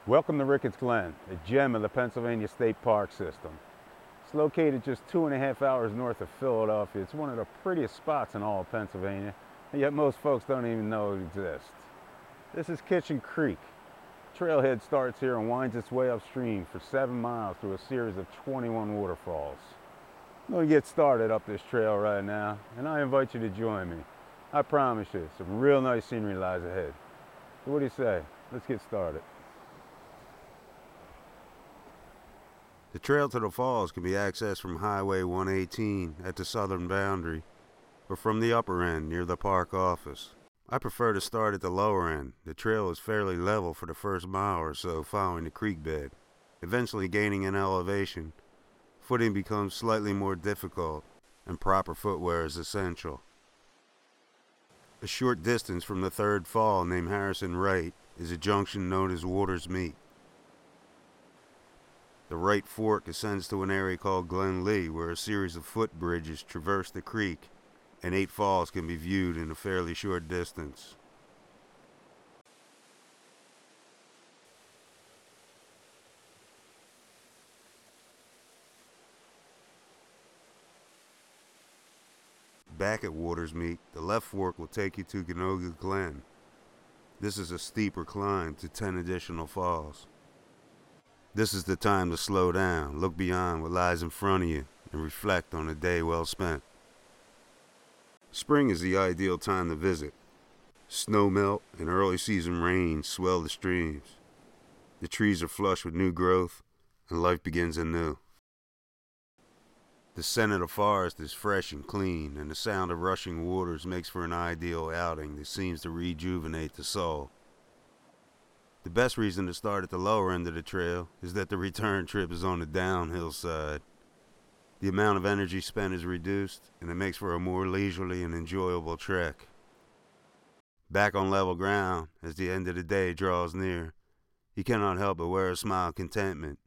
Welcome to Ricketts Glen, a gem of the Pennsylvania State Park system. It's located just 2.5 hours north of Philadelphia. It's one of the prettiest spots in all of Pennsylvania, and yet most folks don't even know it exists. This is Kitchen Creek. Trailhead starts here and winds its way upstream for 7 miles through a series of 21 waterfalls. I'm going to get started up this trail right now, and I invite you to join me. I promise you, some real nice scenery lies ahead. So what do you say? Let's get started. The trail to the falls can be accessed from Highway 118 at the southern boundary, or from the upper end near the park office. I prefer to start at the lower end. The trail is fairly level for the first mile or so following the creek bed. Eventually gaining in elevation, footing becomes slightly more difficult, and proper footwear is essential. A short distance from the third fall, named Harrison Wright, is a junction known as Waters Meet. The right fork ascends to an area called Glen Lee, where a series of footbridges traverse the creek, and 8 falls can be viewed in a fairly short distance. Back at Waters Meet, the left fork will take you to Ricketts Glen. This is a steeper climb to 10 additional falls. This is the time to slow down, look beyond what lies in front of you, and reflect on a day well spent. Spring is the ideal time to visit. Snow melt and early season rains swell the streams. The trees are flush with new growth, and life begins anew. The scent of the forest is fresh and clean, and the sound of rushing waters makes for an ideal outing that seems to rejuvenate the soul. The best reason to start at the lower end of the trail is that the return trip is on the downhill side. The amount of energy spent is reduced, and it makes for a more leisurely and enjoyable trek. Back on level ground, as the end of the day draws near, you cannot help but wear a smile of contentment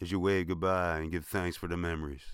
as you wave goodbye and give thanks for the memories.